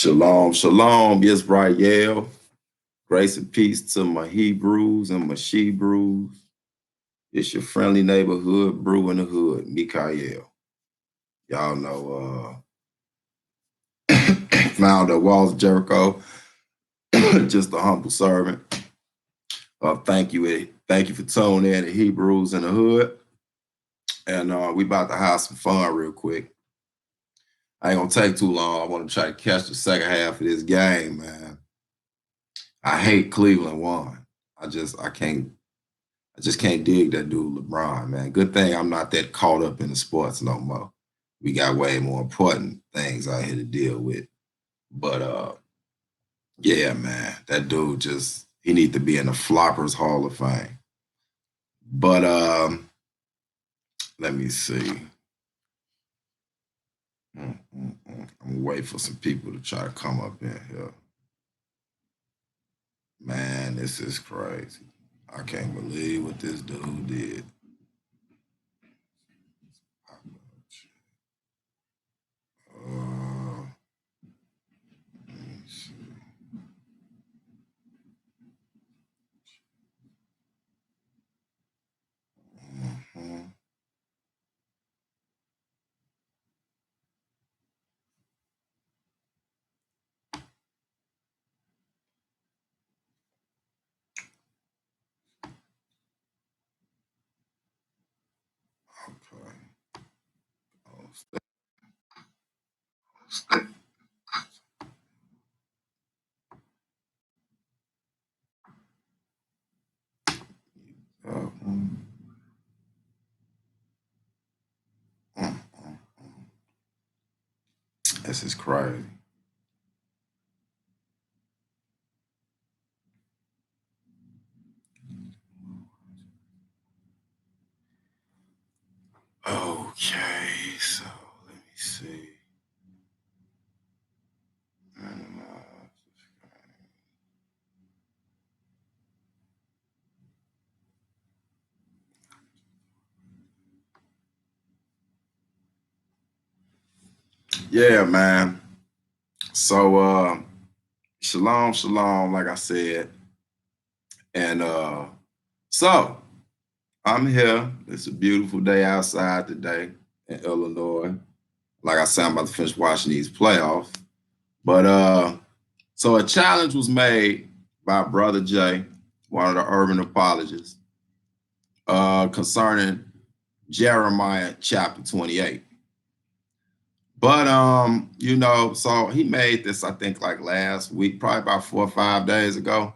Shalom, shalom, Yisrael. Grace and peace to my Hebrews and my Shebrews. It's your friendly neighborhood brew in the hood, Mikha'EL. Y'all know found the walls of Jericho, just a humble servant. Thank you for tuning in to Hebrews in the hood. And we about to have some fun real quick. I ain't gonna take too long. I want to try to catch the second half of this game, man. I hate Cleveland won. I just can't dig that dude LeBron, man. Good thing I'm not that caught up in the sports no more. We got way more important things out here to deal with. But yeah, man, that dude he needs to be in the Floppers Hall of Fame. But let me see. I'm waiting for some people to try to come up in here. Man, this is crazy. I can't believe what this dude did. Let me see. This is crazy. Okay, so let me see. Yeah, man. So shalom, shalom, like I said. And so I'm here. It's a beautiful day outside today in Illinois. Like I said, I'm about to finish watching these playoffs. But so a challenge was made by Brother Jay, one of the urban apologists, concerning Jeremiah chapter 28. But so he made this, I think, like last week, probably about 4 or 5 days ago.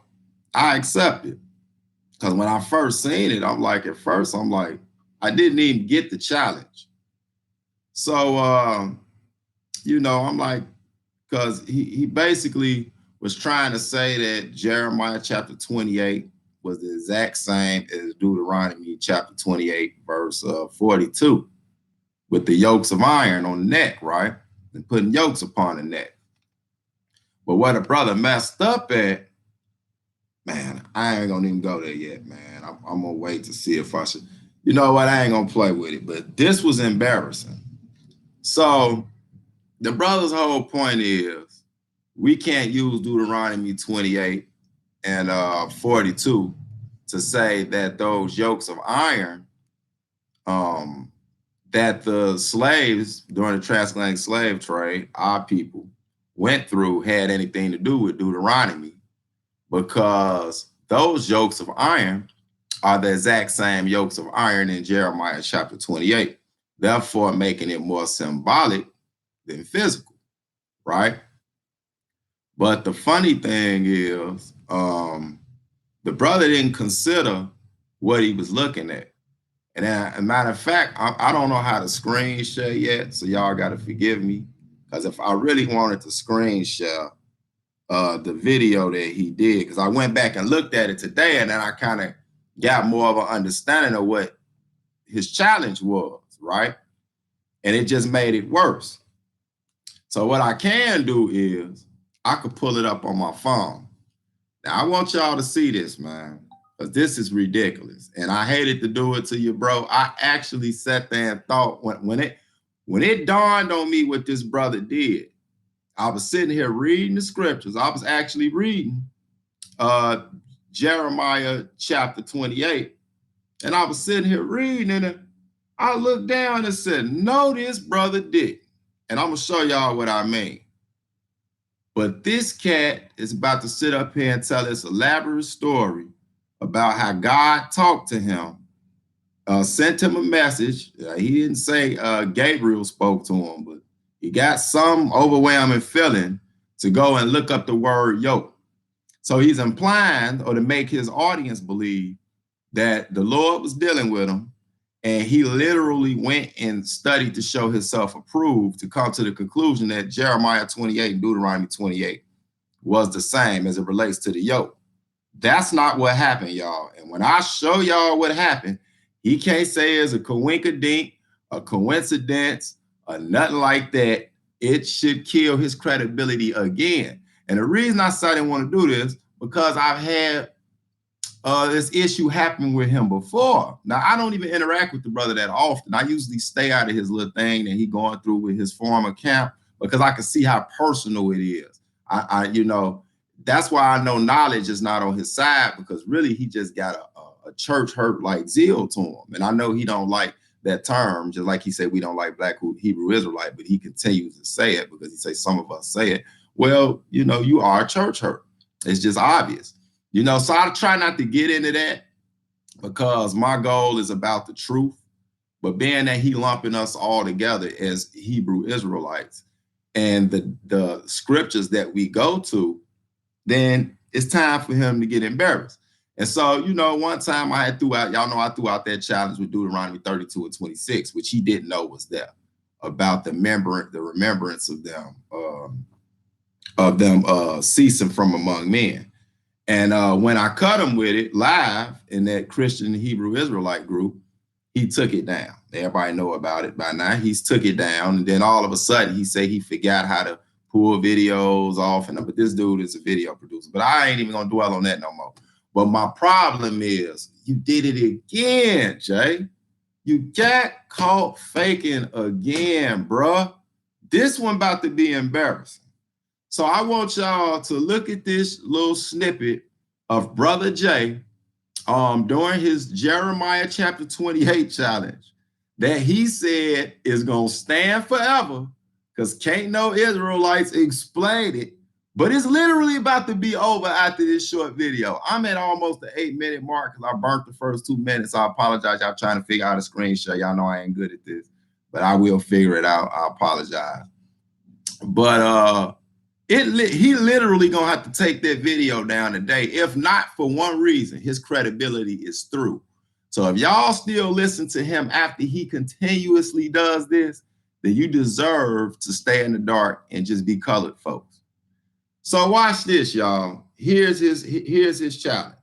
I accepted. Because when I first seen it, at first, I didn't even get the challenge. So I'm like, because he basically was trying to say that Jeremiah chapter 28 was the exact same as Deuteronomy chapter 28, verse 42, with the yokes of iron on the neck, right? And putting yokes upon the neck. But what a brother messed up at, man, I ain't gonna even go there yet, man. I'm gonna wait to see if I should. You know what? I ain't gonna play with it, but this was embarrassing. So the brother's whole point is we can't use Deuteronomy 28 and 42 to say that those yokes of iron that the slaves during the transatlantic slave trade, our people, went through had anything to do with Deuteronomy, because those yokes of iron are the exact same yokes of iron in Jeremiah chapter 28, therefore making it more symbolic than physical, right? But the funny thing is, the brother didn't consider what he was looking at. And as a matter of fact, I don't know how to screen share yet, so y'all got to forgive me. Because if I really wanted to screen share the video that he did, because I went back and looked at it today, and then I kind of got more of an understanding of what his challenge was, right? And it just made it worse. So what I can do is I could pull it up on my phone. Now I want y'all to see this, man, because this is ridiculous. And I hated to do it to you, bro. I actually sat there and thought when it dawned on me what this brother did, I was sitting here reading the scriptures. I was actually reading Jeremiah chapter 28. And I was sitting here reading and I looked down and said, no, this brother did. And I'm going to show y'all what I mean. But this cat is about to sit up here and tell this elaborate story about how God talked to him, sent him a message. He didn't say Gabriel spoke to him, but he got some overwhelming feeling to go and look up the word yoke. So he's implying, or to make his audience believe, that the Lord was dealing with him, and he literally went and studied to show himself approved to come to the conclusion that Jeremiah 28 and Deuteronomy 28 was the same as it relates to the yoke. That's not what happened, y'all. And when I show y'all what happened, he can't say it's a coinkydink, a coincidence, or nothing like that. It should kill his credibility again. And the reason I said I didn't want to do this, because I've had this issue happened with him before. Now, I don't even interact with the brother that often. I usually stay out of his little thing that he going through with his former camp, because I can see how personal it is. You know, that's why I know knowledge is not on his side, because really he just got a church hurt like zeal to him. And I know he don't like that term, just like he said we don't like black Hebrew Israelite, but he continues to say it because he says some of us say it. Well, you know, you are a church hurt. It's just obvious. You know, so I try not to get into that, because my goal is about the truth. But being that he lumping us all together as Hebrew Israelites and the scriptures that we go to, then it's time for him to get embarrassed. And so, you know, one time I threw out that challenge with Deuteronomy 32 and 26, which he didn't know was there, about the remembrance of them ceasing from among men. And when I cut him with it live in that Christian Hebrew Israelite group, he took it down. Everybody know about it by now. He's took it down. And then all of a sudden he said he forgot how to pull videos off. But this dude is a video producer. But I ain't even going to dwell on that no more. But my problem is you did it again, Jay. You got caught faking again, bruh. This one about to be embarrassing. So I want y'all to look at this little snippet of Brother Jay during his Jeremiah chapter 28 challenge that he said is going to stand forever, because can't no Israelites explain it, but it's literally about to be over after this short video. I'm at almost the 8-minute mark because I burnt the first 2 minutes. I apologize. Y'all trying to figure out a screenshot. Y'all know I ain't good at this, but I will figure it out. I apologize. But he literally gonna have to take that video down today, if not for one reason: his credibility is through. So if y'all still listen to him after he continuously does this, then you deserve to stay in the dark and just be colored folks. So watch this, y'all. Here's his challenge.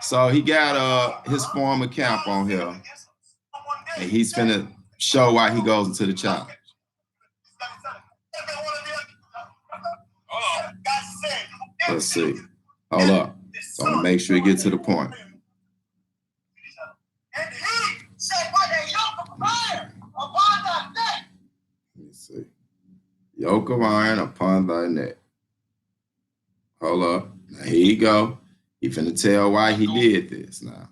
So he got his former camp on here, and he's finna show why he goes into the challenge. Let's see. Hold up. So I'm gonna make sure you get to the point. And he said, "What a yoke of iron upon thy neck." Let me see. Yoke of iron upon thy neck. Hold up. Now here you go. He finna tell why he did this now.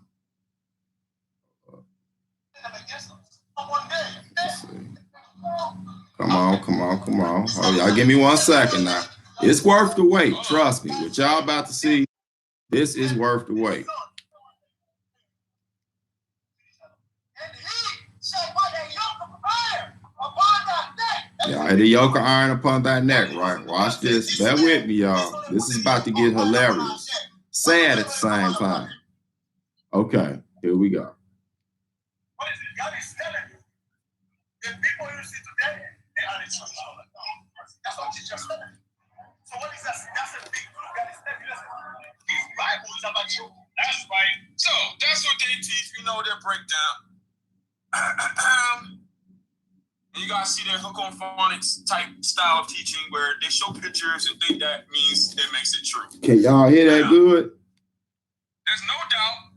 Come on. Oh, y'all give me 1 second now. It's worth the wait. Trust me. What y'all about to see, this is worth the wait. Yeah, the yoke of iron upon thy neck, right? Watch this. Bear with me, y'all. This is about to get hilarious. Sad at the same time. Okay, here we go. What is it? God is telling you. The people you see today, they are the church. That's what Jesus said. So what is that? That's a big group. God is telling you. His Bible is about you. That's right. So that's what they teach. You know their breakdown. And you guys see their hook on phonics type style of teaching where they show pictures and think that means it makes it true. Can y'all hear that good? There's no doubt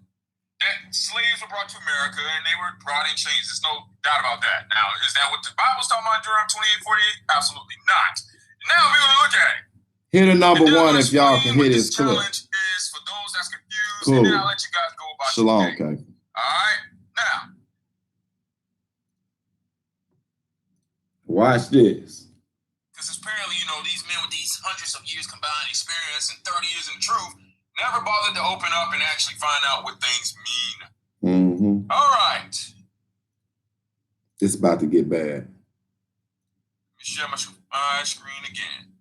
that slaves were brought to America and they were brought in chains. There's no doubt about that. Now, is that what the Bible's talking about, Deuteronomy 28:48? Absolutely not. Now we're going to look at it. Hit a number one if y'all can hit his clip. Challenge is for those that's confused, cool. And then I'll let you guys go about Shalom, your day. okay. All right, now. Watch this. Because apparently, you know, these men with these hundreds of years combined experience and 30 years in truth never bothered to open up and actually find out what things mean. Mm-hmm. All right. It's about to get bad. Let me share my screen again.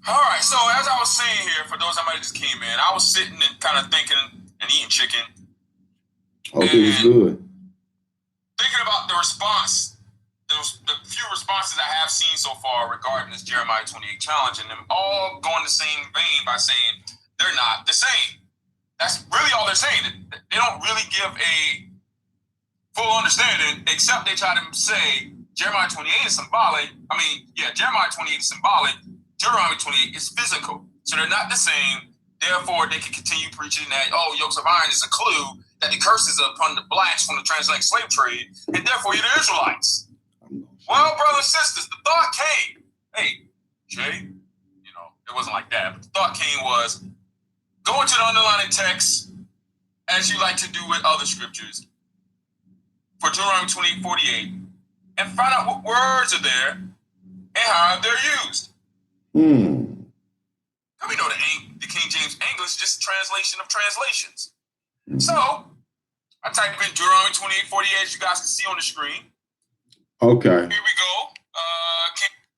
All right, so as I was saying here, for those that might have just came in, I was sitting and kind of thinking and eating chicken. Hope it was good. Thinking about the response, the few responses I have seen so far regarding this Jeremiah 28 challenge, and them all going the same vein by saying they're not the same. That's really all they're saying. They don't really give a full understanding, except they try to say Jeremiah 28 is symbolic. I mean, yeah, Jeremiah 28 is symbolic. Deuteronomy 28 is physical. So they're not the same. Therefore, they can continue preaching that, oh, yokes of iron is a clue that the curses are upon the blacks from the transatlantic slave trade, and therefore you're the Israelites. Well, brothers and sisters, the thought came, hey, Jay, you know, it wasn't like that, but the thought came was, go into the underlying text, as you like to do with other scriptures, for Deuteronomy 28:48, and find out what words are there and how they're used. We know the King James English is just translation of translations. So I type in Deuteronomy 28:48, as you guys can see on the screen. Okay. Here we go.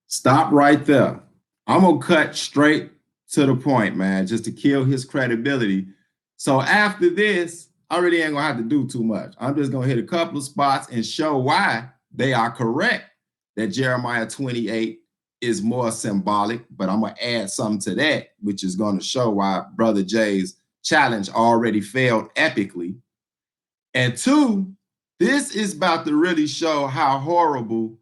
Stop right there. I'm gonna cut straight to the point, man, just to kill his credibility. So after this, I really ain't gonna have to do too much. I'm just gonna hit a couple of spots and show why they are correct that Jeremiah 28 is more symbolic, but I'm gonna add something to that, which is gonna show why Brother Jay's challenge already failed epically. And two, this is about to really show how horrible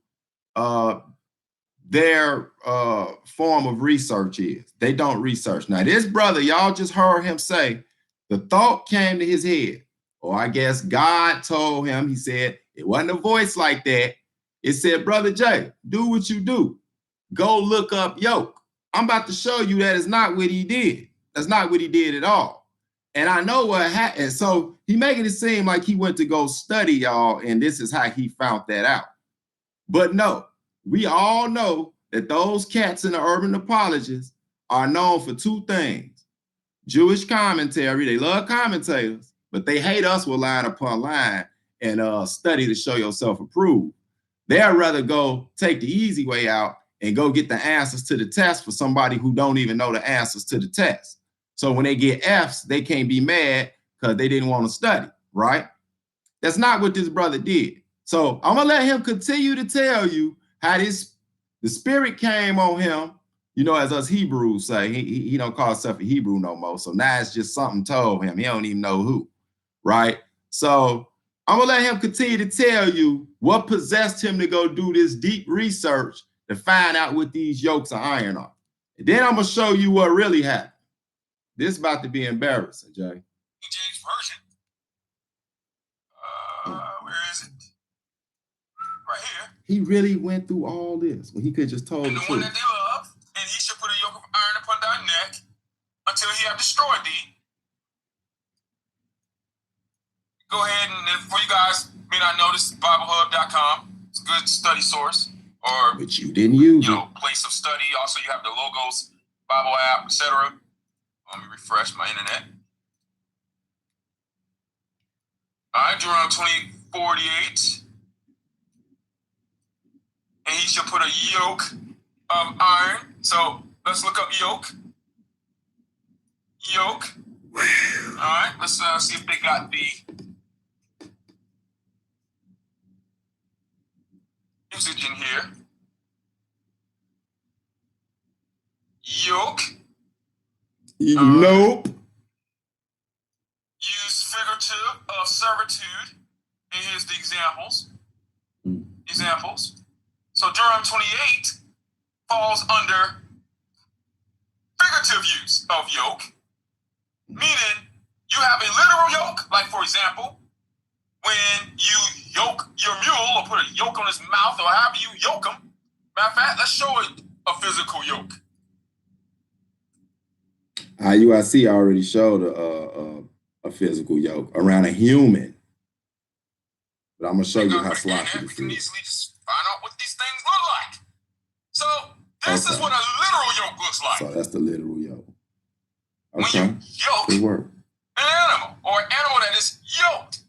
their form of research is. They don't research. Now, this brother, y'all just heard him say, the thought came to his head, or I guess God told him, he said, it wasn't a voice like that. It said, Brother Jay, do what you do. Go look up yoke. I'm about to show you that is not what he did. That's not what he did at all. And I know what happened. So he making it seem like he went to go study, y'all, and this is how he found that out. But no, we all know that those cats in the urban apologists are known for two things. Jewish commentary, they love commentators, but they hate us with line upon line and study to show yourself approved. They'd rather go take the easy way out and go get the answers to the test for somebody who don't even know the answers to the test. So when they get Fs, they can't be mad because they didn't want to study, right? That's not what this brother did. So I'm gonna let him continue to tell you how the spirit came on him, you know, as us Hebrews say. He don't call himself a Hebrew no more. So now it's just something told him. He don't even know who, right? So I'm gonna let him continue to tell you what possessed him to go do this deep research to find out what these yokes of iron are. And then I'm gonna show you what really happened. This is about to be embarrassing, Jay. James Version. Where is it? Right here. He really went through all this when he could just told the truth. One that they love, and he shall put a yoke of iron upon thy neck until he have destroyed thee. Go ahead and for you guys may not notice, BibleHub.com. It's a good study source. Or but you didn't use it. Place of study. Also, you have the Logos Bible app, etc. Let me refresh my internet. All right, Deuteronomy 20:48. And he shall put a yoke of iron. So let's look up yoke. Yoke. All right, let's see if they got the usage in here. Yoke. Nope. Use figurative of servitude. And here's the examples. Examples. So Deuteronomy 28 falls under figurative use of yoke, meaning you have a literal yoke, like for example, when you yoke your mule or put a yoke on his mouth or however you yoke him. Matter of fact, let's show it a physical yoke. IUIC already showed a physical yoke around a human. But I'm going to show you how sloppy this is. We can easily just find out what these things look like. So this is what a literal yoke looks like. So that's the literal yoke. Okay. When you yoke an animal or an animal that is yoked.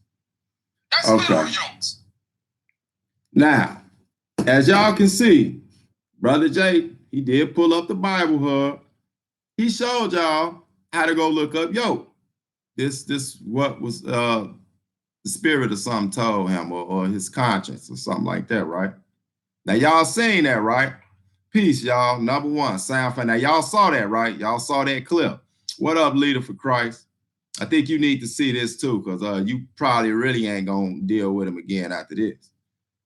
That's literal yokes. Now, as y'all can see, Brother Jay, he did pull up the Bible Hub. He showed y'all how to go look up yoke. This what was the spirit or something told him, or his conscience or something like that, right? Now y'all seen that, right? Peace, y'all. Number one, sound fan. Now y'all saw that, right? Y'all saw that clip. What up, leader for Christ? I think you need to see this too, because you probably really ain't gonna deal with him again after this.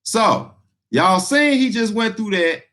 So y'all seen he just went through that.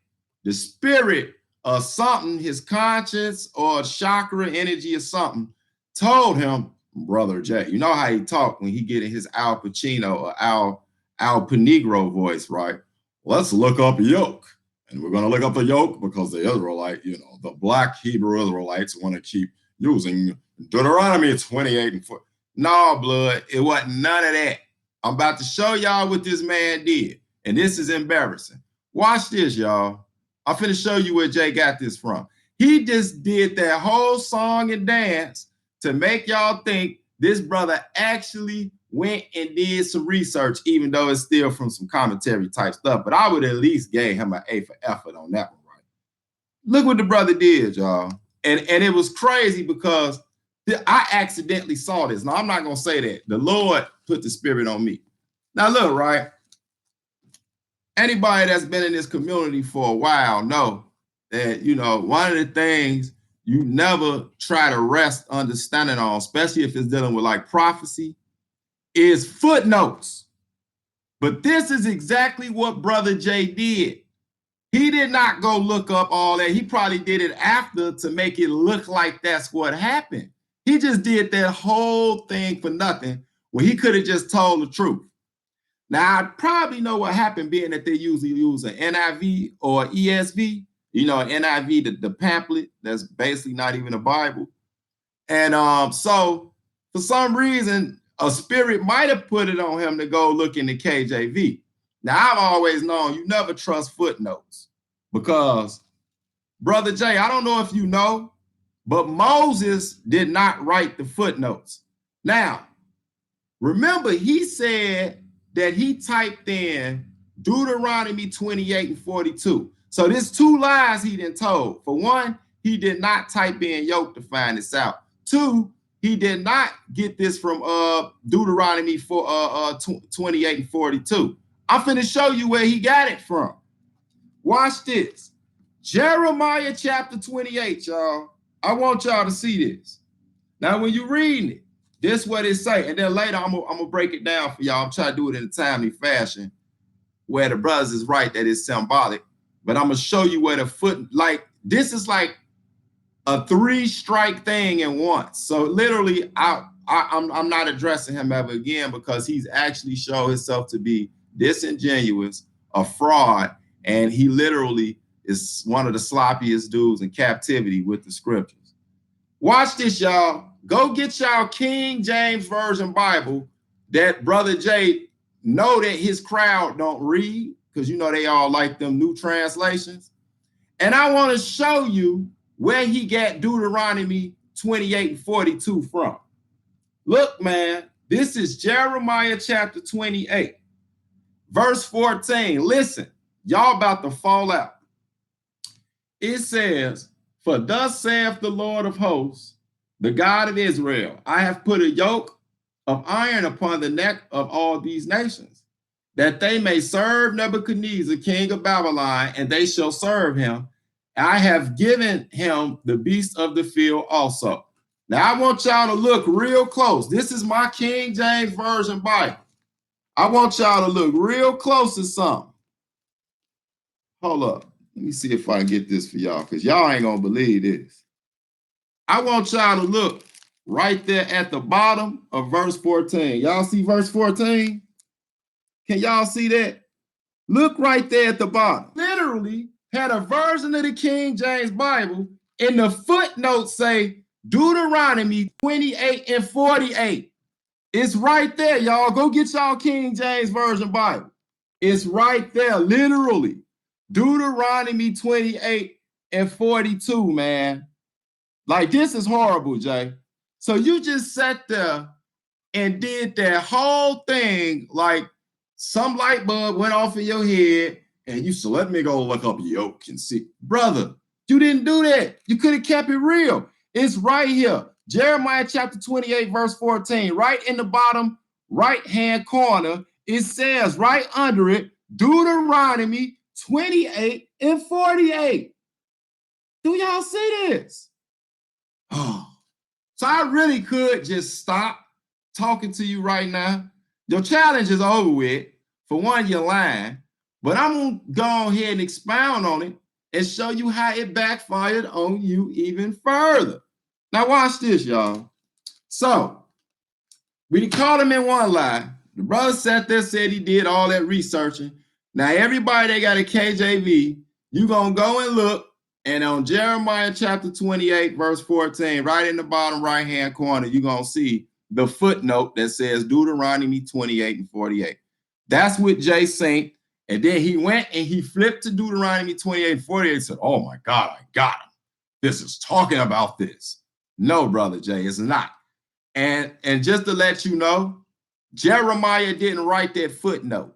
The spirit or something, his conscience or chakra energy or something, told him, Brother Jay, you know how he talk when he get in his Al Pacino or Al Panigro voice, right? Let's look up yoke. And we're going to look up the yoke because the Israelite, the black Hebrew Israelites want to keep using Deuteronomy 28 and 4. No, blood, it wasn't none of that. I'm about to show y'all what this man did. And this is embarrassing. Watch this, y'all. I'm finna show you where Jay got this from. He just did that whole song and dance to make y'all think this brother actually went and did some research, even though it's still from some commentary type stuff. But I would at least gave him an A for effort on that one, right? Look what the brother did, y'all. And it was crazy because I accidentally saw this. Now, I'm not going to say that. The Lord put the spirit on me. Now, look, right? Anybody that's been in this community for a while know that, one of the things you never try to rest understanding on, especially if it's dealing with like prophecy, is footnotes. But this is exactly what Brother Jay did. He did not go look up all that. He probably did it after to make it look like that's what happened. He just did that whole thing for nothing when he could have just told the truth. Now, I probably know what happened, being that they usually use an NIV or ESV. NIV, the pamphlet, that's basically not even a Bible. And so for some reason, a spirit might have put it on him to go look in the KJV. Now, I've always known you never trust footnotes because, Brother Jay, I don't know if you know, but Moses did not write the footnotes. Now, remember, he said that he typed in Deuteronomy 28 and 42. So there's two lies he done told. For one, he did not type in yoke to find this out. Two, he did not get this from Deuteronomy 28 and 42. I'm finna show you where he got it from. Watch this. Jeremiah chapter 28, y'all. I want y'all to see this. Now, when you're reading it, this is what it say. And then later, I'm gonna break it down for y'all. I'm trying to do it in a timely fashion where the brothers is right that it's symbolic. But I'm gonna show you where this is like a 3-strike thing in once. So literally, I'm not addressing him ever again because he's actually showed himself to be disingenuous, a fraud, and he literally is one of the sloppiest dudes in captivity with the scriptures. Watch this, y'all. Go get y'all King James Version Bible that Brother Jay know that his crowd don't read because they all like them new translations. And I want to show you where he got Deuteronomy 28 and 42 from. Look, man, this is Jeremiah chapter 28, verse 14. Listen, y'all about to fall out. It says, "For thus saith the Lord of hosts, the God of Israel, I have put a yoke of iron upon the neck of all these nations, that they may serve Nebuchadnezzar, king of Babylon, and they shall serve him. I have given him the beasts of the field also." Now, I want y'all to look real close. This is my King James Version Bible. I want y'all to look real close at something. Hold up. Let me see if I can get this for y'all, because y'all ain't going to believe this. I want y'all to look right there at the bottom of verse 14. Y'all see verse 14? Can y'all see that? Look right there at the bottom. Literally had a version of the King James Bible in the footnotes say Deuteronomy 28 and 48. It's right there, y'all. Go get y'all King James Version Bible. It's right there, literally. Deuteronomy 28 and 42, man. Like, this is horrible, Jay. So you just sat there and did that whole thing like some light bulb went off in your head and you said, let me go look up yoke and see. Brother, you didn't do that. You could have kept it real. It's right here. Jeremiah chapter 28, verse 14, right in the bottom right-hand corner, it says right under it, Deuteronomy 28 and 48. Do y'all see this? Oh, so I really could just stop talking to you right now. Your challenge is over with. For one, you're lying, but I'm going to go ahead and expound on it and show you how it backfired on you even further. Now watch this, y'all. So we caught him in one lie. The brother sat there, said he did all that researching. Now everybody that got a KJV, you going to go and look, and on Jeremiah chapter 28, verse 14, right in the bottom right-hand corner, you're going to see the footnote that says Deuteronomy 28 and 48. That's what Jay synced. And then he went and he flipped to Deuteronomy 28 and 48 and said, oh my God, I got him. This is talking about this. No, brother Jay, it's not. And just to let you know, Jeremiah didn't write that footnote.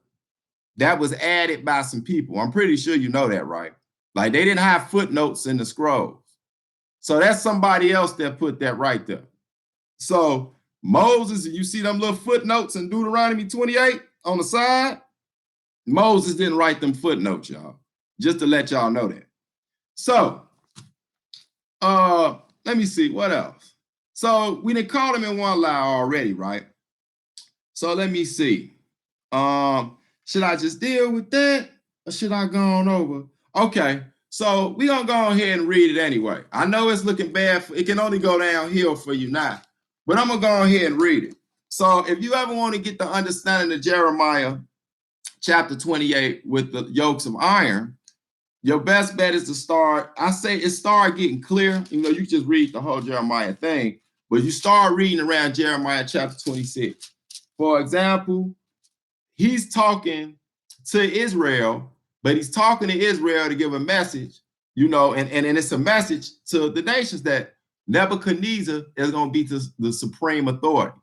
That was added by some people. I'm pretty sure you know that, right? Like they didn't have footnotes in the scrolls. So that's somebody else that put that right there. So Moses, you see them little footnotes in Deuteronomy 28 on the side? Moses didn't write them footnotes, y'all. Just to let y'all know that. So let me see, what else? So we done caught him in one lie already, right? So let me see. Should I just deal with that or should I go on over? Okay, so we're going to go ahead and read it anyway. I know it's looking bad. It can only go downhill for you now, but I'm going to go ahead and read it. So if you ever want to get the understanding of Jeremiah chapter 28 with the yokes of iron, your best bet is to start, I say it start getting clear. You know, you just read the whole Jeremiah thing, but you start reading around Jeremiah chapter 26. For example, he's talking to Israel, but he's talking to Israel to give a message, you know, and it's a message to the nations that Nebuchadnezzar is going to be the supreme authority.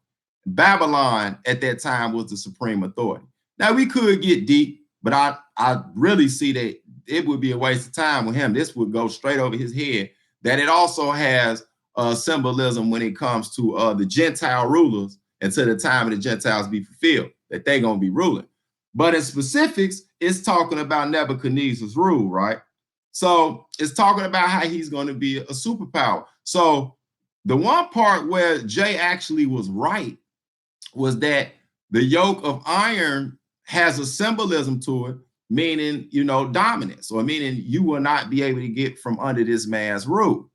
Babylon at that time was the supreme authority. Now we could get deep, but I really see that it would be a waste of time with him. This would go straight over his head. That it also has symbolism when it comes to the Gentile rulers until the time of the Gentiles be fulfilled, that they're going to be ruling. But in specifics, it's talking about Nebuchadnezzar's rule, right? So it's talking about how he's going to be a superpower. So the one part where Jay actually was right was that the yoke of iron has a symbolism to it, meaning, you know, dominance, or meaning you will not be able to get from under this man's rule,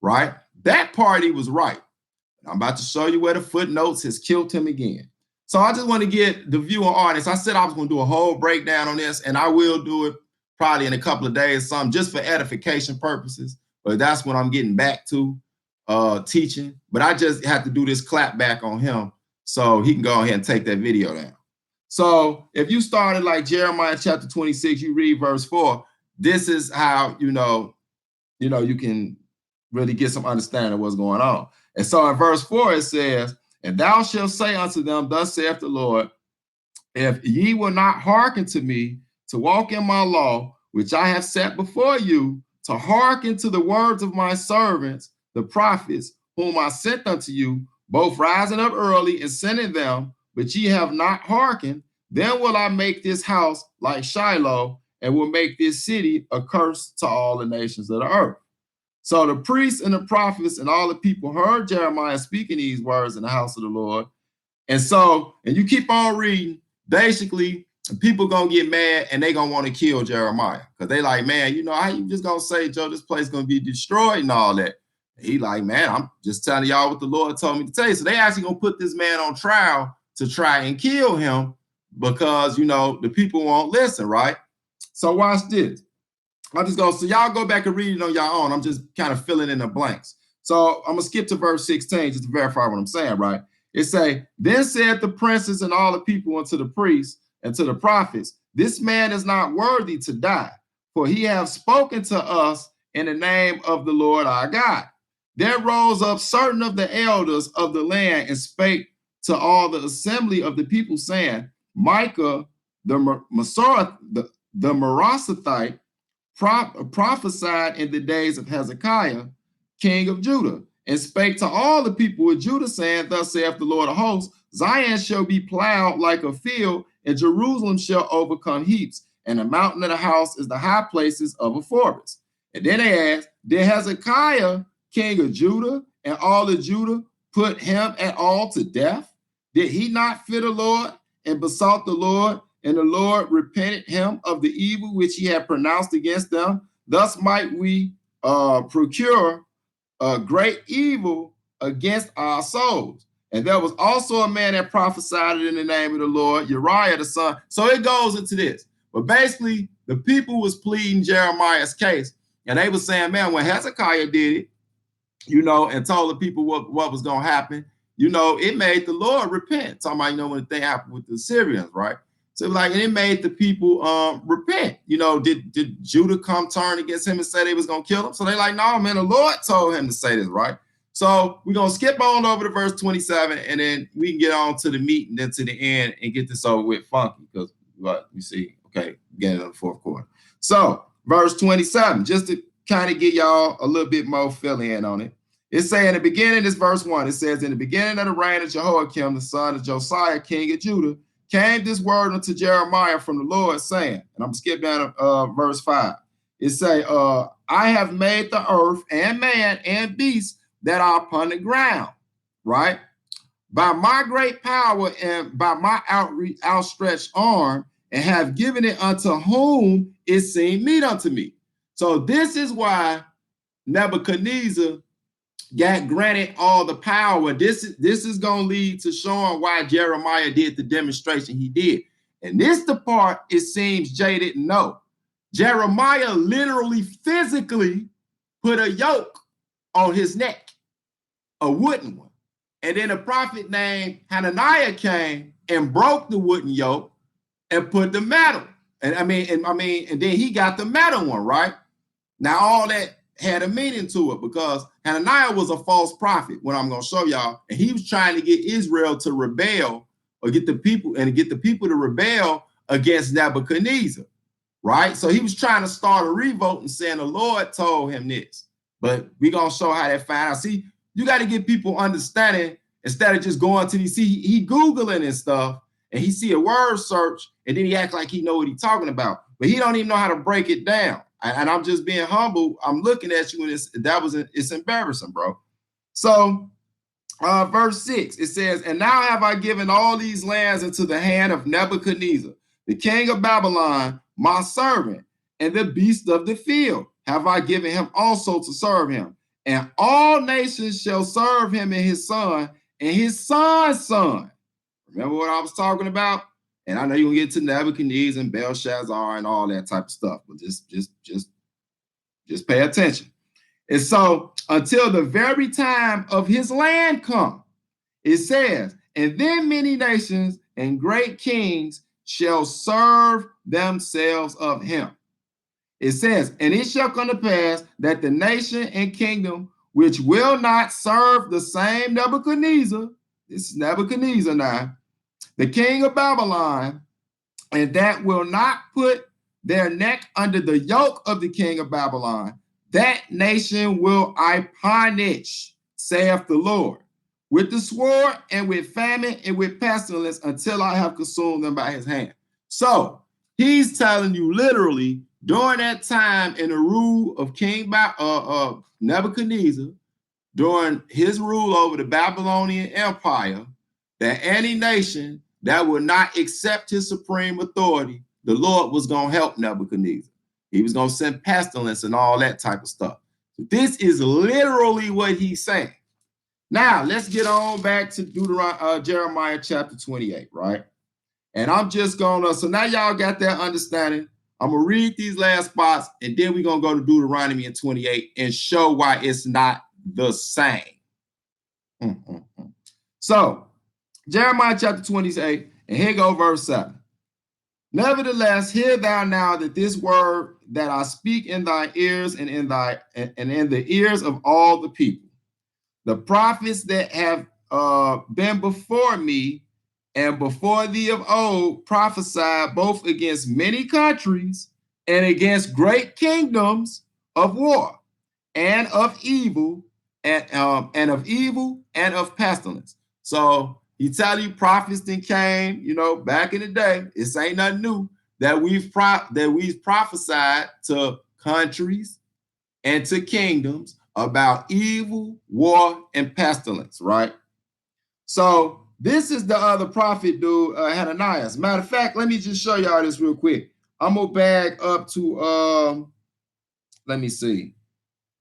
right? That part he was right. I'm about to show you where the footnotes has killed him again. So I just want to get the viewer audience. I said I was going to do a whole breakdown on this, and I will do it probably in a couple of days, some just for edification purposes. But that's what I'm getting back to teaching. But I just have to do this clap back on him so he can go ahead and take that video down. So if you started like Jeremiah chapter 26, you read verse 4, this is how you can really get some understanding of what's going on. And so in verse 4, it says, and thou shalt say unto them, thus saith the Lord, if ye will not hearken to me to walk in my law, which I have set before you, to hearken to the words of my servants, the prophets, whom I sent unto you, both rising up early and sending them, but ye have not hearkened, then will I make this house like Shiloh, and will make this city a curse to all the nations of the earth. So the priests and the prophets and all the people heard Jeremiah speaking these words in the house of the Lord. And so, and you keep on reading, basically, people going to get mad and they going to want to kill Jeremiah. Because they like, man, you know, how you just going to say, Joe, this place going to be destroyed and all that? He like, man, I'm just telling y'all what the Lord told me to tell you. So they actually gonna put this man on trial to try and kill him because, you know, the people won't listen, right? So watch this. I'll just go, so y'all go back and read it on your own. I'm just kind of filling in the blanks. So I'm gonna skip to verse 16 just to verify what I'm saying, right? It say, then said the princes and all the people unto the priests and to the prophets, this man is not worthy to die, for he hath spoken to us in the name of the Lord our God. Then rose up certain of the elders of the land and spake to all the assembly of the people, saying, Micah, the Merasathite, prophesied in the days of Hezekiah, king of Judah, and spake to all the people of Judah, saying, thus saith the Lord of hosts, Zion shall be plowed like a field, and Jerusalem shall overcome heaps, and the mountain of the house is the high places of a forest. And then they asked, did Hezekiah, king of Judah, and all of Judah put him at all to death? Did he not fear the Lord and besought the Lord, and the Lord repented him of the evil which he had pronounced against them? Thus might we procure a great evil against our souls. And there was also a man that prophesied in the name of the Lord, Uriah the son. So it goes into this. But basically, the people was pleading Jeremiah's case. And they were saying, man, when Hezekiah did it, you know, and told the people what was going to happen, you know, it made the Lord repent. Talking about, you know, when the thing happened with the Syrians, right? So like, and it made the people repent. You know, did Judah come turn against him and say they was going to kill him? So they like, no, man, the Lord told him to say this, right? So we're going to skip on over to verse 27, and then we can get on to the meat and then to the end and get this over with funky, because what you see, okay, getting in the fourth quarter. So verse 27, just to kind of get y'all a little bit more fill in on it. It say in the beginning, this verse 1, it says, in the beginning of the reign of Jehoiakim, the son of Josiah, king of Judah, came this word unto Jeremiah from the Lord, saying, and I'm skipping down to verse 5. It say, I have made the earth and man and beast that are upon the ground, right? By my great power and by my outstretched arm, and have given it unto whom it seemed meet unto me. So this is why Nebuchadnezzar got granted all the power. This is going to lead to showing why Jeremiah did the demonstration he did. And this the part it seems Jay didn't know. Jeremiah literally physically put a yoke on his neck, a wooden one. And then a prophet named Hananiah came and broke the wooden yoke and put the metal. And then he got the metal one, right? Now all that had a meaning to it, because Hananiah was a false prophet, what I'm going to show y'all, and he was trying to get Israel to rebel, or get the people to rebel against Nebuchadnezzar, right? So he was trying to start a revolt and saying the Lord told him this. But we're going to show how that found out. See, you got to get people understanding instead of just going to he Googling and stuff, and he see a word search, and then he act like he know what he's talking about, but he don't even know how to break it down. And I'm just being humble. I'm looking at you, and it's embarrassing, bro. So verse 6, it says, and now have I given all these lands into the hand of Nebuchadnezzar, the king of Babylon, my servant, and the beasts of the field have I given him also to serve him. And all nations shall serve him, and his son, and his son's son. Remember what I was talking about? And I know you're gonna get to Nebuchadnezzar and Belshazzar and all that type of stuff, but just pay attention. And so until the very time of his land come, it says, and then many nations and great kings shall serve themselves of him. It says, and it shall come to pass that the nation and kingdom which will not serve the same Nebuchadnezzar, this is Nebuchadnezzar now, the king of Babylon, and that will not put their neck under the yoke of the king of Babylon, that nation will I punish, saith the Lord, with the sword and with famine and with pestilence, until I have consumed them by his hand. So he's telling you literally during that time in the rule of King Nebuchadnezzar, during his rule over the Babylonian Empire, that any nation that would not accept his supreme authority, the Lord was going to help Nebuchadnezzar. He was going to send pestilence and all that type of stuff. This is literally what he's saying. Now, let's get on back to Jeremiah chapter 28, right? And I'm just gonna, so now y'all got that understanding. I'm gonna read these last spots, and then we're gonna go to Deuteronomy in 28 and show why it's not the same. So, Jeremiah chapter 28, and here go verse 7. Nevertheless, hear thou now that this word that I speak in thy ears and in the ears of all the people. The prophets that have been before me and before thee of old prophesied both against many countries and against great kingdoms of war and of evil and of pestilence. So he tell you prophets that came, back in the day. This ain't nothing new that we've prophesied to countries and to kingdoms about evil, war, and pestilence, right? So this is the other prophet dude, Hananiah. Matter of fact, let me just show y'all this real quick. I'm gonna back up to let me see.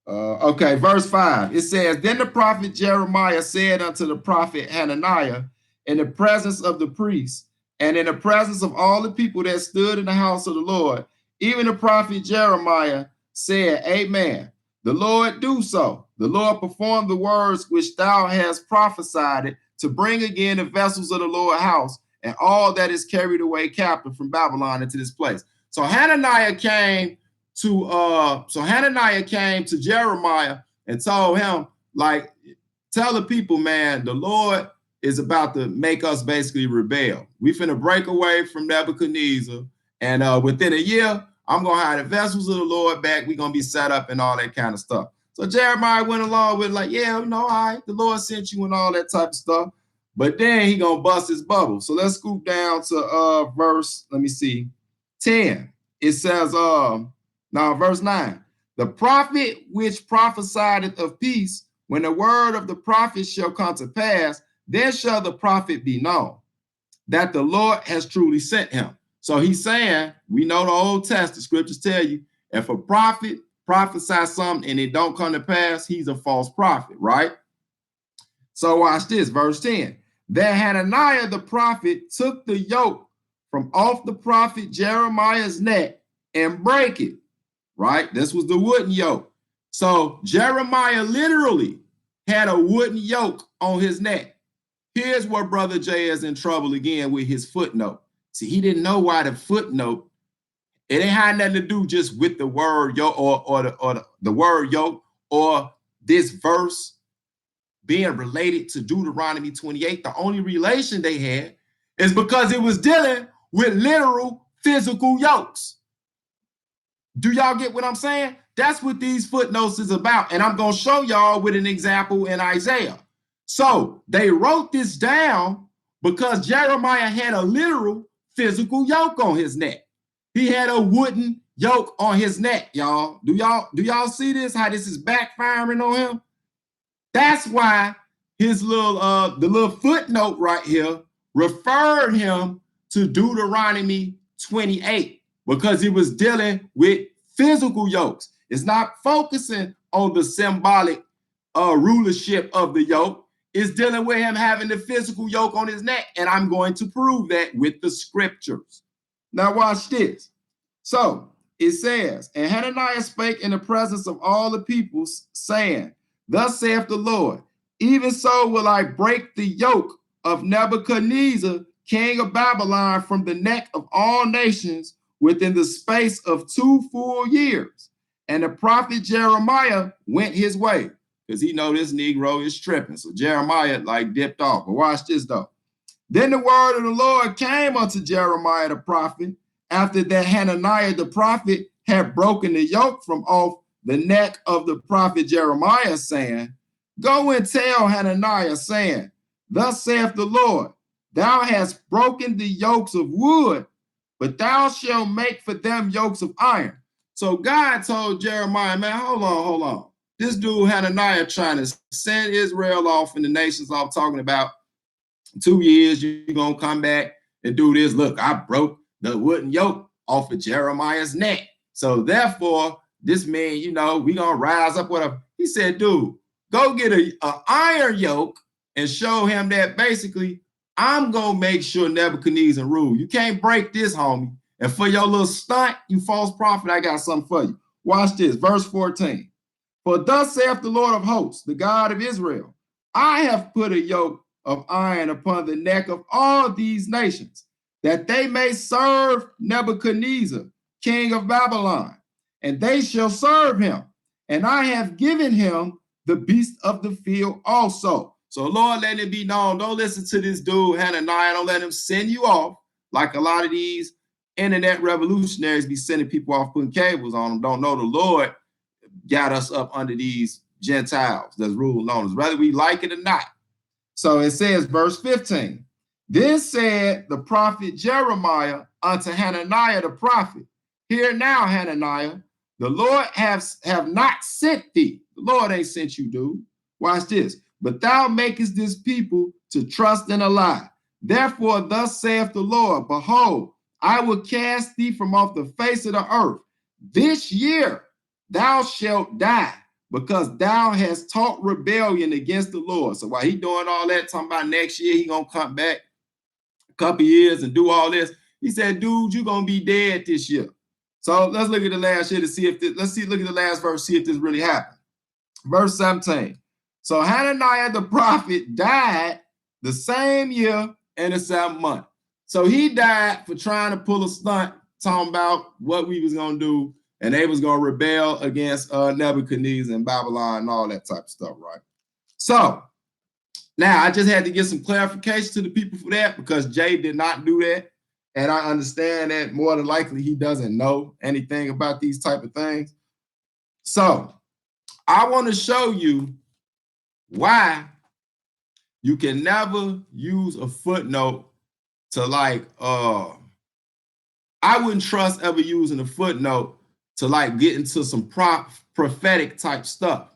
Okay, verse 5. It says, Then the prophet Jeremiah said unto the prophet Hananiah in the presence of the priests and in the presence of all the people that stood in the house of the Lord, even the prophet Jeremiah said, Amen. The Lord do so. The Lord perform the words which thou hast prophesied to bring again the vessels of the Lord's house and all that is carried away captive from Babylon into this place. So Hananiah came to Jeremiah and told him, like, tell the people, man, the Lord is about to make us basically rebel. We finna break away from Nebuchadnezzar, and within a year, I'm gonna have the vessels of the Lord back. We're gonna be set up and all that kind of stuff. So Jeremiah went along with like, yeah, all right, the Lord sent you and all that type of stuff. But then he gonna bust his bubble. So let's scoop down to verse, let me see, 10. It says, now verse 9, the prophet which prophesied of peace, when the word of the prophet shall come to pass, then shall the prophet be known that the Lord has truly sent him. So he's saying, we know the Old Testament scriptures tell you, if a prophet prophesies something and it don't come to pass, he's a false prophet, right? So watch this, verse 10. Then Hananiah the prophet took the yoke from off the prophet Jeremiah's neck and break it, right? This was the wooden yoke. So Jeremiah literally had a wooden yoke on his neck. Here's where Brother Jay is in trouble again with his footnote. See, he didn't know why the footnote, it ain't had nothing to do just with the word yoke or the word yoke or this verse being related to Deuteronomy 28. The only relation they had is because it was dealing with literal physical yokes. Do y'all get what I'm saying? That's what these footnotes is about. And I'm going to show y'all with an example in Isaiah. So they wrote this down because Jeremiah had a literal physical yoke on his neck. He had a wooden yoke on his neck, y'all. Do y'all see this? How this is backfiring on him? That's why his the little footnote right here referred him to Deuteronomy 28 because he was dealing with physical yokes. It's not focusing on the symbolic rulership of the yoke. It's dealing with him having the physical yoke on his neck. And I'm going to prove that with the scriptures. Now watch this. So it says, and Hananiah spake in the presence of all the people, saying, Thus saith the Lord, even so will I break the yoke of Nebuchadnezzar, king of Babylon, from the neck of all nations within the space of 2 full years. And the prophet Jeremiah went his way, because he know this Negro is tripping. So Jeremiah like dipped off. But watch this though. Then the word of the Lord came unto Jeremiah the prophet, after that Hananiah the prophet had broken the yoke from off the neck of the prophet Jeremiah, saying, Go and tell Hananiah, saying, Thus saith the Lord, Thou hast broken the yokes of wood, but thou shalt make for them yokes of iron. So God told Jeremiah, man, hold on. This dude Hananiah trying to send Israel off and the nations off, talking about 2 years, you're going to come back and do this. Look, I broke the wooden yoke off of Jeremiah's neck. So therefore, this man, you know, we gonna rise up with a. He said, dude, go get a iron yoke and show him that basically I'm gonna make sure Nebuchadnezzar rule. You can't break this, homie. And for your little stunt, you false prophet, I got something for you. Watch this, verse 14. For thus saith the Lord of hosts, the God of Israel, I have put a yoke of iron upon the neck of all these nations, that they may serve Nebuchadnezzar, king of Babylon, and they shall serve him. And I have given him the beast of the field also. So Lord, let it be known, don't listen to this dude, Hananiah, don't let him send you off like a lot of these internet revolutionaries be sending people off putting cables on them. Don't know the Lord got us up under these Gentiles that's ruling on us, whether we like it or not. So it says, verse 15, then said the prophet Jeremiah unto Hananiah the prophet, hear now, Hananiah, the Lord have not sent thee. The Lord ain't sent you, dude. Watch this. But thou makest this people to trust in a lie. Therefore, thus saith the Lord, behold, I will cast thee from off the face of the earth. This year thou shalt die, because thou hast taught rebellion against the Lord. So while he doing all that, talking about next year, he gonna come back a couple years and do all this. He said, dude, you're gonna be dead this year. So let's look at the last year to see if this, look at the last verse, see if this really happened. Verse 17. So Hananiah the prophet died the same year and the 7th month. So he died for trying to pull a stunt, talking about what we was gonna do, and they was gonna rebel against Nebuchadnezzar and Babylon and all that type of stuff, right? So now I just had to get some clarification to the people for that, because Jay did not do that. And I understand that more than likely he doesn't know anything about these type of things. So I want to show you why you can never use a footnote to like, I wouldn't trust ever using a footnote to like get into some prophetic type stuff.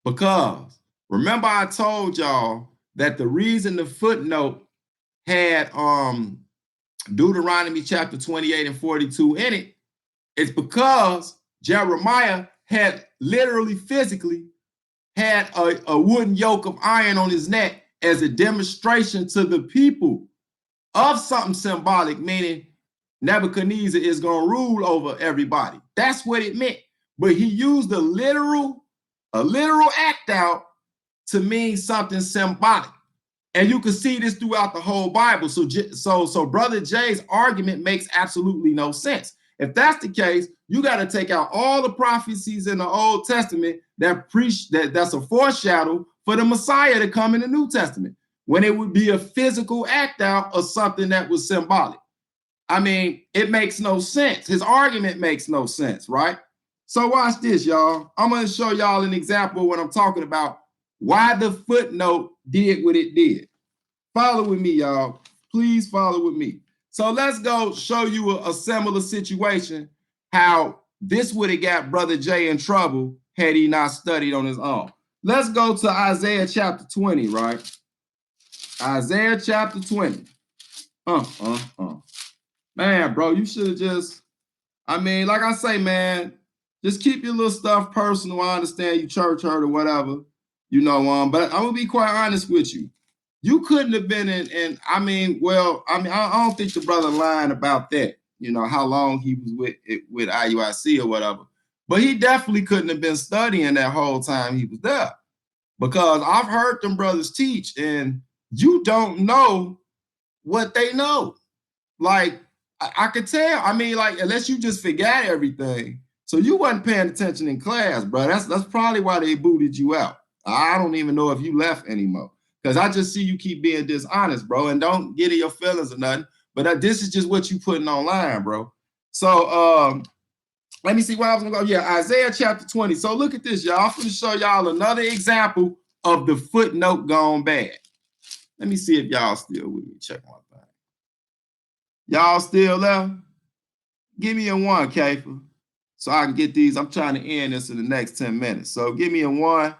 Because remember I told y'all that the reason the footnote had Deuteronomy chapter 28 and 42 in it is because Jeremiah had literally physically had a wooden yoke of iron on his neck as a demonstration to the people of something symbolic, meaning Nebuchadnezzar is going to rule over everybody. That's what it meant. But he used a literal act out to mean something symbolic. And you can see this throughout the whole Bible. So Brother Jay's argument makes absolutely no sense. If that's the case, you got to take out all the prophecies in the Old Testament that preach that's a foreshadow for the Messiah to come in the New Testament, when it would be a physical act out of something that was symbolic. I mean, it makes no sense. His argument makes no sense, right? So watch this, y'all. I'm going to show y'all an example of what I'm talking about, why the footnote did what it did. Follow with me, y'all. Please follow with me. So let's go show you a similar situation, how this would have got Brother Jay in trouble had he not studied on his own. Let's go to Isaiah chapter 20, right? Isaiah chapter 20. Man, bro, you should have just, I mean, like I say, man, just keep your little stuff personal. I understand you church hurt or whatever, you know, but I'm gonna be quite honest with you. You couldn't have been in I don't think the brother lying about that, you know, how long he was with IUIC or whatever. But he definitely couldn't have been studying that whole time he was there. Because I've heard them brothers teach, and you don't know what they know. Like, I could tell. I mean, like, unless you just forgot everything. So you wasn't paying attention in class, bro. That's probably why they booted you out. I don't even know if you left anymore. Because I just see you keep being dishonest, bro, and don't get in your feelings or nothing. But this is just what you putting online, bro. So let me see where I was gonna go. Yeah, Isaiah chapter 20. So look at this, y'all. I'm gonna show y'all another example of the footnote gone bad. Let me see if y'all still with me. Check my thing. Y'all still there? Give me a 1, Kafer, so I can get these. I'm trying to end this in the next 10 minutes. So give me a 1.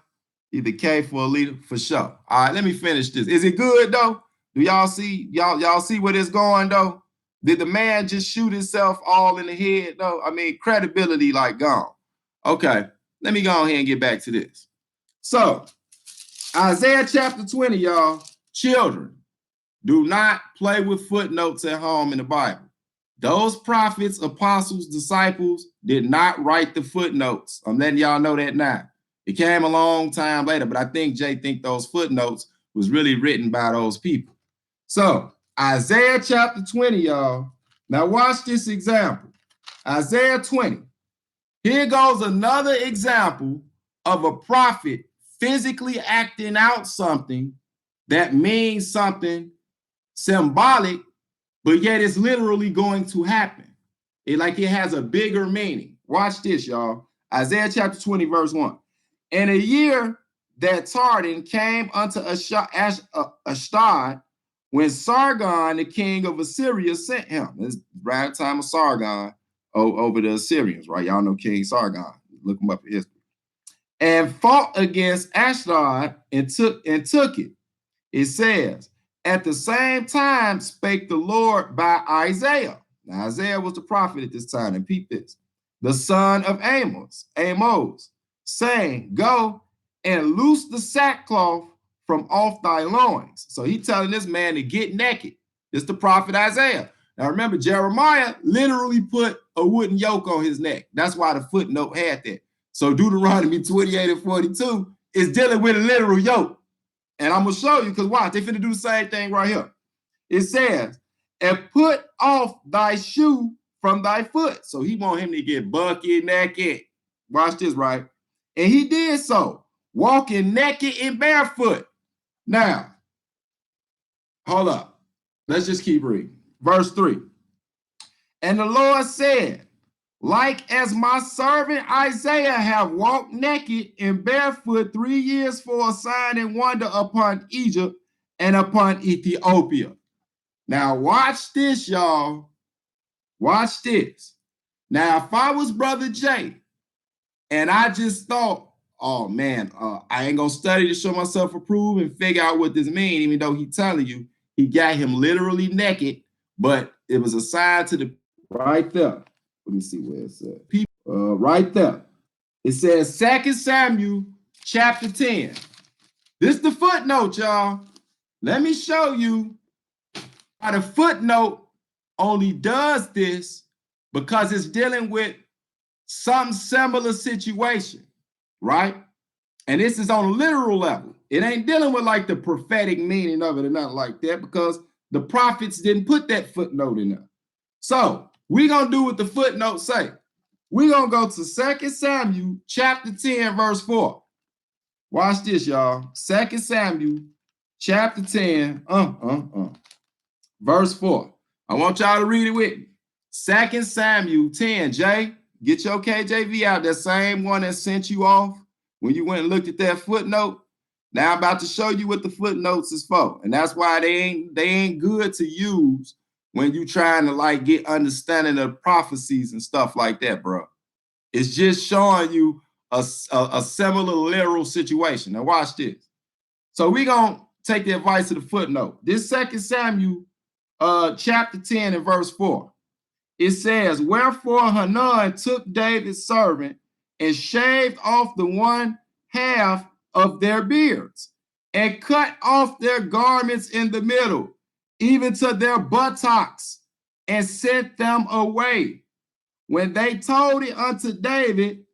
Either K for a leader, for sure. All right, let me finish this. Is it good though? Do y'all see? Y'all see where it's going though? Did the man just shoot himself all in the head though? I mean, credibility like gone. Okay, let me go ahead and get back to this. So, Isaiah chapter 20, y'all, children, do not play with footnotes at home in the Bible. Those prophets, apostles, disciples did not write the footnotes. I'm letting y'all know that now. It came a long time later, but I think Jay think those footnotes was really written by those people. So, Isaiah chapter 20, y'all. Now watch this example. Isaiah 20. Here goes another example of a prophet physically acting out something that means something symbolic, but yet it's literally going to happen. It has a bigger meaning. Watch this, y'all. Isaiah chapter 20, verse 1. In a year that Tardan came unto Ashdod, when Sargon, the king of Assyria, sent him. This is right time of Sargon over the Assyrians, right? Y'all know King Sargon. Look him up in history. And fought against Ashdod and took it. It says, at the same time spake the Lord by Isaiah. Now, Isaiah was the prophet at this time, and peep this. The son of Amos, saying, go and loose the sackcloth from off thy loins. So he telling this man to get naked. It's the prophet Isaiah. Now remember, Jeremiah literally put a wooden yoke on his neck. That's why the footnote had that. So Deuteronomy 28 and 42 is dealing with a literal yoke. And I'm going to show you, because watch, they finna do the same thing right here. It says, and put off thy shoe from thy foot. So he want him to get bucket naked. Watch this, right? And he did so, walking naked and barefoot. Now, hold up. Let's just keep reading. Verse 3. And the Lord said, like as my servant Isaiah have walked naked and barefoot 3 years for a sign and wonder upon Egypt and upon Ethiopia. Now watch this, y'all. Watch this. Now, if I was Brother Jay and I just thought, oh man, I ain't gonna study to show myself approved and figure out what this means, even though he telling you he got him literally naked, but it was a sign to the right there. Let me see where it's at. Right there. It says 2 Samuel chapter 10. This is the footnote, y'all. Let me show you how the footnote only does this because it's dealing with some similar situation, right? And this is on a literal level. It ain't dealing with like the prophetic meaning of it or nothing like that, because the prophets didn't put that footnote in there. So we're going to do what the footnote say. We're going to go to 2 Samuel chapter 10, verse 4. Watch this, y'all. 2 Samuel chapter 10, verse 4. I want y'all to read it with me. 2 Samuel 10. Jay, get your KJV out, that same one that sent you off when you went and looked at that footnote. Now I'm about to show you what the footnotes is for. And that's why they ain't good to use when you trying to like get understanding of prophecies and stuff like that, bro. It's just showing you a similar literal situation. Now watch this. So we're going to take the advice of the footnote. This 2 Samuel chapter 10 and verse 4. It says, wherefore Hanun took David's servant and shaved off the one half of their beards and cut off their garments in the middle, even to their buttocks, and sent them away. When they told it unto David,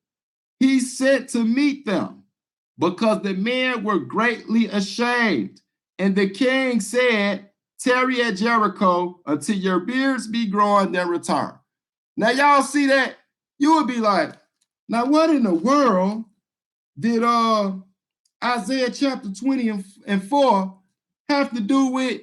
he sent to meet them, because the men were greatly ashamed. And the king said, tarry at Jericho until your beards be grown, then return. Now, y'all see that? You would be like, now what in the world did Isaiah chapter 20 and 4 have to do with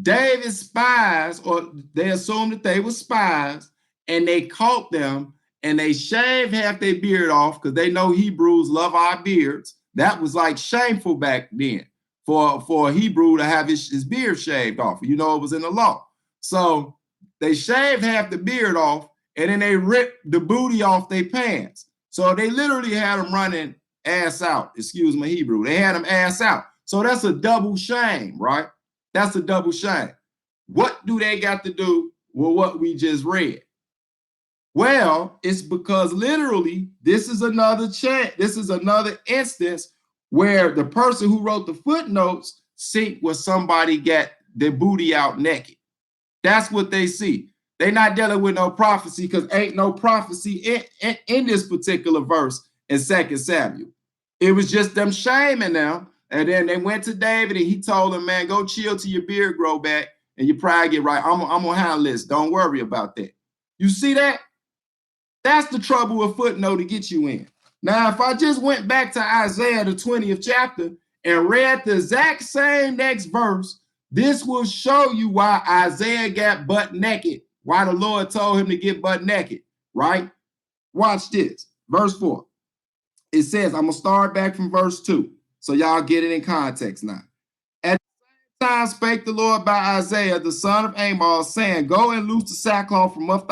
David's spies? Or they assumed that they were spies, and they caught them, and they shaved half their beard off, because they know Hebrews love our beards. That was like shameful back then for a Hebrew to have his beard shaved off. You know, it was in the law. So they shaved half the beard off, and then they ripped the booty off their pants. So they literally had them running ass out. Excuse my Hebrew. They had them ass out. So that's a double shame, right? That's a double shame. What do they got to do with what we just read? Well, it's because literally this is another this is another instance where the person who wrote the footnotes see where somebody got their booty out naked. That's what they see. They're not dealing with no prophecy because ain't no prophecy in this particular verse in 2 Samuel. It was just them shaming them. And then they went to David and he told them, man, go chill till your beard grow back and your pride get right. I'm going to handle this. Don't worry about that. You see that? That's the trouble with Footnote to get you in. Now, if I just went back to Isaiah, the 20th chapter, and read the exact same next verse, this will show you why Isaiah got butt naked, why the Lord told him to get butt naked, right? Watch this. Verse 4. It says, I'm going to start back from verse 2, so y'all get it in context now. At the same time spake the Lord by Isaiah, the son of Amos, saying, go and loose the sackcloth from off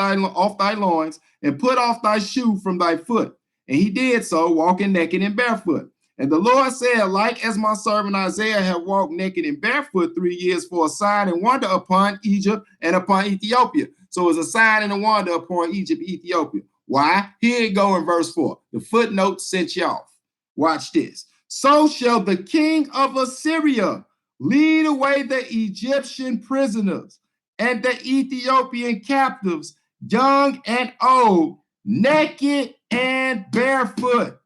thy loins, and put off thy shoe from thy foot. And he did so, walking naked and barefoot. And the Lord said, like as my servant Isaiah had walked naked and barefoot 3 years for a sign and wonder upon Egypt and upon Ethiopia. So it's a sign and a wonder upon Egypt and Ethiopia. Why? Here it go in verse 4. The footnote sent you off. Watch this. So shall the king of Assyria lead away the Egyptian prisoners and the Ethiopian captives, young and old, naked and barefoot,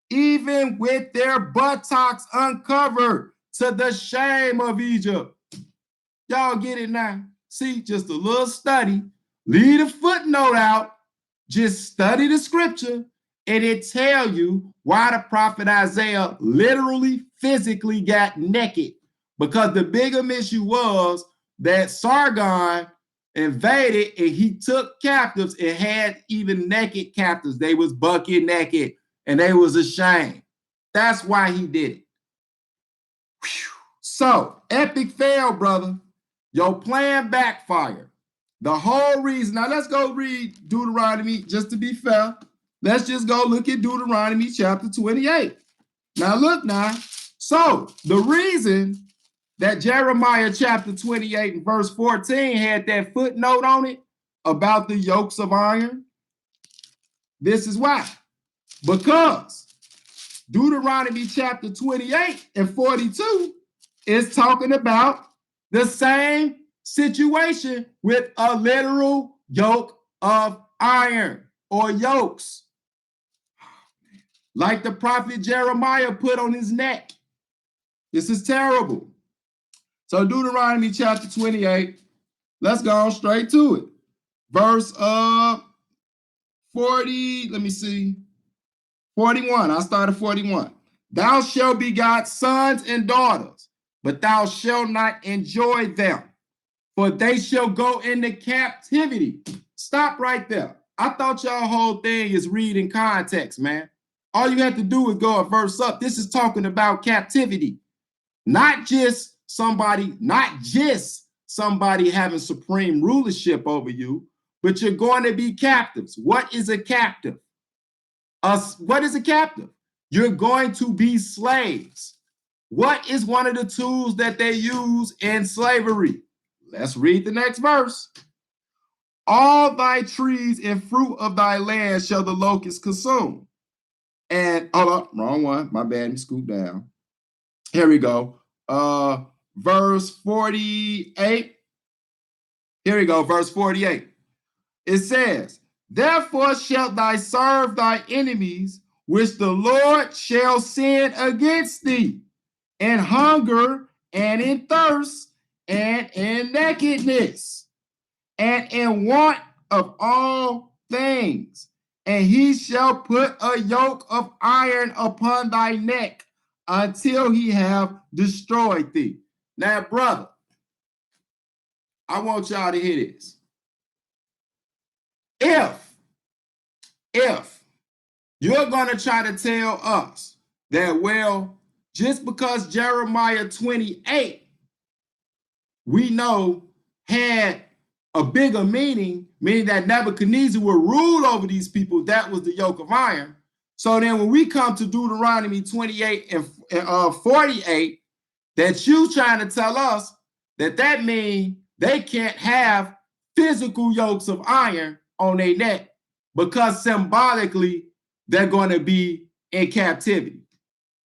even with their buttocks uncovered, to the shame of Egypt. Y'all get it now? See, just a little study. Leave a footnote out. Just study the scripture, and it tell you why the prophet Isaiah literally, physically got naked. Because the bigger issue was that Sargon invaded and he took captives and had even naked captives. They was bucket naked and they was ashamed. That's why he did it. Whew. So, epic fail, brother. Your plan backfired. The whole reason, now let's go read Deuteronomy, just to be fair. Let's just go look at Deuteronomy chapter 28. Now look now. So the reason that Jeremiah chapter 28 and verse 14 had that footnote on it about the yokes of iron, this is why. Because Deuteronomy chapter 28 and 42 is talking about the same situation with a literal yoke of iron or yokes, like the prophet Jeremiah put on his neck. This is terrible. So Deuteronomy chapter 28, let's go straight to it. Verse 40, let me see, 41, I started 41. Thou shalt begot sons and daughters, but thou shalt not enjoy them, for they shall go into captivity. Stop right there. I thought y'all whole thing is reading context, man. All you have to do is go a verse up. This is talking about captivity. Not just somebody having supreme rulership over you, but you're going to be captives. What is a captive? What is a captive? You're going to be slaves. What is one of the tools that they use in slavery? Let's read the next verse. All thy trees and fruit of thy land shall the locust consume. And hold up, wrong one. My bad. Let me scoot down. Here we go. Verse 48. Here we go. Verse 48. It says, therefore shalt thou serve thy enemies, which the Lord shall send against thee, in hunger and in thirst and in nakedness and in want of all things. And he shall put a yoke of iron upon thy neck until he have destroyed thee. Now, brother, I want y'all to hear this. If you're going to try to tell us that, well, just because Jeremiah 28, we know had a bigger meaning that Nebuchadnezzar would rule over these people, that was the yoke of iron. So then when we come to Deuteronomy 28 and 48, that you trying to tell us that means they can't have physical yokes of iron on their neck. because symbolically they're going to be in captivity.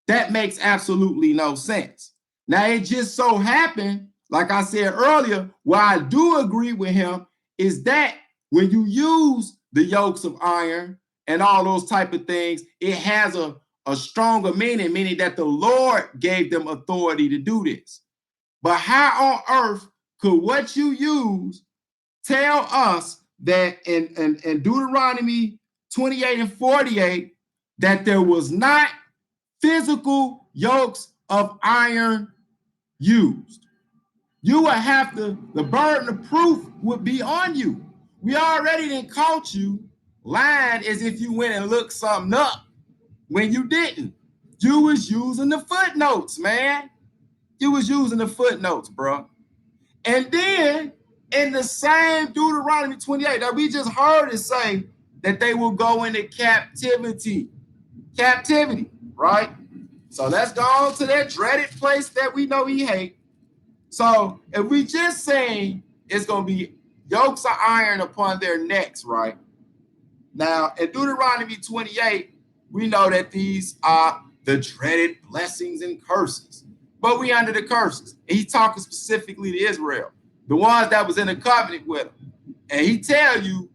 That makes absolutely no sense. Now, it just so happened, like I said earlier, where I do agree with him is that when you use the yokes of iron and all those type of things, it has a stronger meaning that the Lord gave them authority to do this. But how on earth could what you use tell us that in Deuteronomy 28 and 48 that there was not physical yokes of iron used? You would have to, the burden of proof would be on you. We already didn't caught you lying as if you went and looked something up when you didn't. You was using the footnotes, man. You was using the footnotes, bro. And then in the same Deuteronomy 28 that we just heard it say that they will go into captivity. Captivity, right? So let's go on to that dreaded place that we know he hates. So if we just saying it's going to be yokes of iron upon their necks, right? Now, in Deuteronomy 28, we know that these are the dreaded blessings and curses. But we under the curses. And he's talking specifically to Israel, the ones that was in the covenant with him. And he tell you,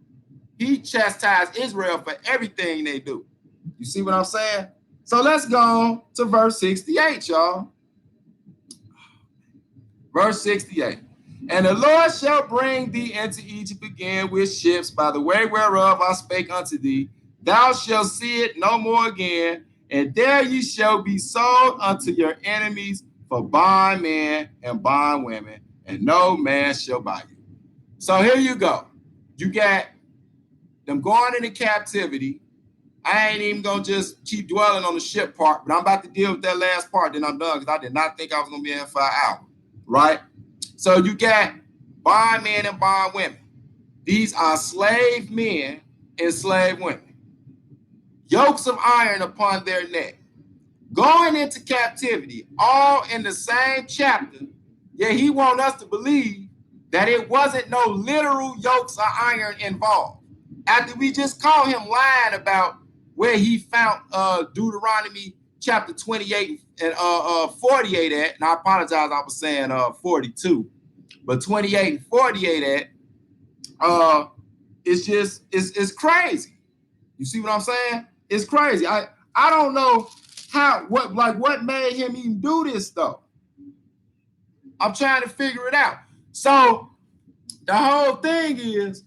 he chastised Israel for everything they do. You see what I'm saying? So let's go on to verse 68, y'all. Verse 68. And the Lord shall bring thee into Egypt again with ships, by the way whereof I spake unto thee. Thou shalt see it no more again, and there ye shall be sold unto your enemies for bondmen and bondwomen, and no man shall buy you. So here you go. You got them going into captivity. I ain't even gonna just keep dwelling on the ship part, but I'm about to deal with that last part, then I'm done, because I did not think I was gonna be in for an hour, right? So you got bondmen and bondwomen. These are slave men and slave women. Yokes of iron upon their neck. Going into captivity, all in the same chapter, yet he wants us to believe that it wasn't no literal yokes of iron involved. After we just called him lying about where he found Deuteronomy chapter 28 and 48 at, and I apologize, I was saying 42, but 28 and 48 at, it's crazy. You see what I'm saying? It's crazy. I don't know what made him even do this though. I'm trying to figure it out. So the whole thing is